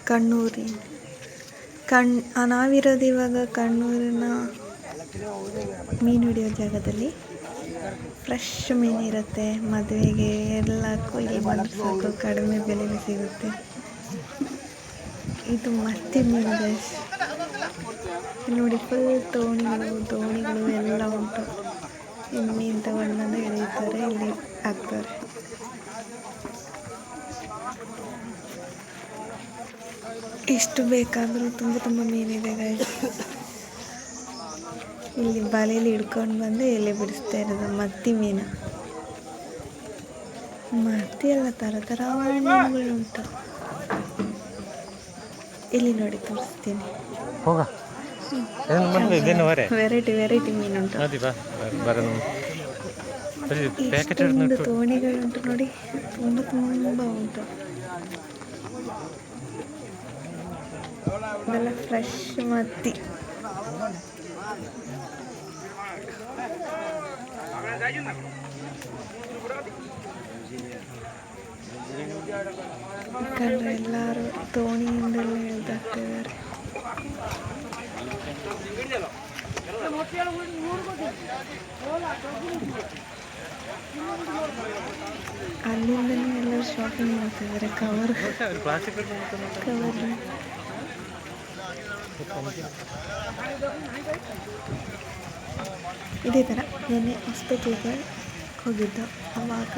ಕಣ್ಣೂರಿ ನಾವಿರೋದು ಇವಾಗ ಕಣ್ಣೂರಿನ ಮೀನು ಹಿಡಿಯೋ ಜಾಗದಲ್ಲಿ. ಫ್ರೆಶ್ ಮೀನಿರುತ್ತೆ. ಮದುವೆಗೆ ಎಲ್ಲಕ್ಕೂ ಇಲ್ಲಿ ಬಂದು ಸಾಕು, ಕಡಿಮೆ ಬೆಲೆಗೆ ಸಿಗುತ್ತೆ. ಇದು ಮತ್ತಿ ಮೀನು ಗೈಸ್. ನೋಡಿ, ಫುಲ್ ದೋಣಿಗಳು ಎಲ್ಲ ಉಂಟು. ಇನ್ನು ಮೀನು ತಗೊಂಡು ಬಂದು ಎಳೀತಾರೆ, ಇಲ್ಲಿ ಹಾಕ್ತಾರೆ. ಎಷ್ಟು ಬೇಕಾದರೂ ತುಂಬ ಮೀನಿದೆ ಗೈಸ್. ಇಲ್ಲಿ ಬಲೆಯಲ್ಲಿ ಹಿಡ್ಕೊಂಡು ಬಂದು ಎಲೆ ಬಿಡಿಸ್ತಾ ಇರೋದು ಮತ್ತಿ ಮೀನು. ಮತ್ತಿ ಎಲ್ಲ ಥರ ಮೀನುಗಳುಂಟು. ಇಲ್ಲಿ ನೋಡಿ, ತೋರಿಸ್ತೀನಿ. ವೆರೈಟಿ ಮೀನುಂಟು. ಇಷ್ಟೊಂದು ದೋಣಿಗಳುಂಟು ನೋಡಿ, ತುಂಬ ಉಂಟು. ಇದೆಲ್ಲ ಫ್ರೆಶ್ ಮತ್ತಿ. ಯಾಕಂದ್ರೆ ಎಲ್ಲರೂ ದೋಣಿಯಿಂದಲೇ ಇಳಿದಾಗ್ತಿದ್ದಾರೆ. ಅಲ್ಲಿಂದನೇ ಎಲ್ಲರೂ ಶಾಪಿಂಗ್ ಮಾಡ್ತಿದ್ದಾರೆ. ಕವರ್ ಇದೇ ಥರ ನೆನ್ನೆ ಹಾಸ್ಪಿಟ್ಲಿಗೆ ಹೋಗಿದ್ದು. ಆವಾಗ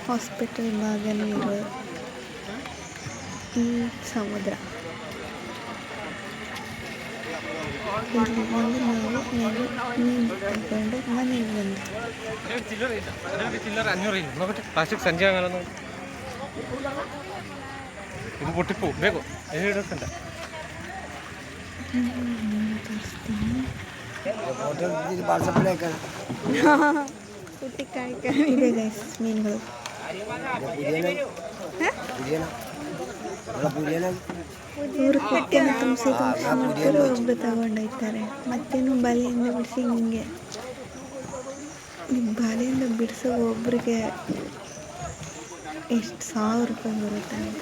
ಹಾಸ್ಪಿಟಲ್ ಭಾಗನೇ ಇರೋದು ಈ ಸಮುದ್ರ. ಇಲ್ಲಿ ಬಂದು ನಾವು ಮೀನು ತಗೊಂಡು ಮನೆಗೆ ಬಂದು ಸಂಜೆ ಇದು ಬಿಟ್ಟು ಬೇಕು ಇದೆ ಗೈಸ್ ಮೀನುಗಳು. ಇವರು ಕಟ್ಟೆನ ತುಂಬಿಸಿ ಮಾಡ್ತಾರೆ, ಒಬ್ಬರು ತಗೊಂಡೋಗ್ತಾರೆ. ಮತ್ತೇನು ಬಲೆಯಿಂದ ಬಿಡಿಸಿ ಹಿಂಗೆ. ಈ ಬಲೆಯಿಂದ ಬಿಡಿಸೋ ಒಬ್ರಿಗೆ ಎಷ್ಟು 1000 ರೂಪಾಯಿ ಬರುತ್ತೆ ಅಂತ.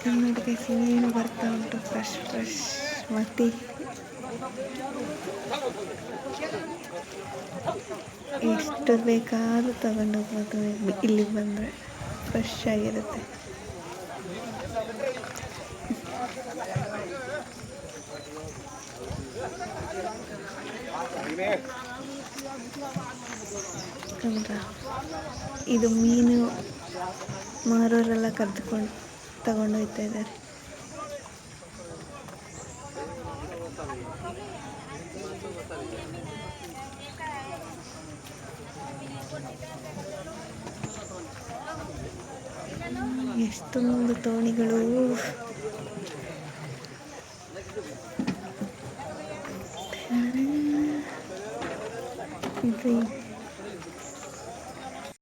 ಕನ್ನಡಕ್ಕೆ ಮೀನು ಬರ್ತಾ ಉಂಟು, ಫ್ರೆಶ್ ಮತ್ತಿ. ಎಷ್ಟು ಬೇಕಾದ್ರೂ ತಗೊಂಡೋಗ್ಬೋದು. ಇಲ್ಲಿಗೆ ಬಂದರೆ ಫ್ರೆಶ್ ಆಗಿರುತ್ತೆ. ಇದು ಮೀನು ಮಾರೋರೆಲ್ಲ ಕರೆದುಕೊಂಡು ತಗೊಂಡೋಗ್ತಾ ಇದ್ದಾರೆ. ಎಷ್ಟೊಂದು ದೋಣಿಗಳು. ಇದು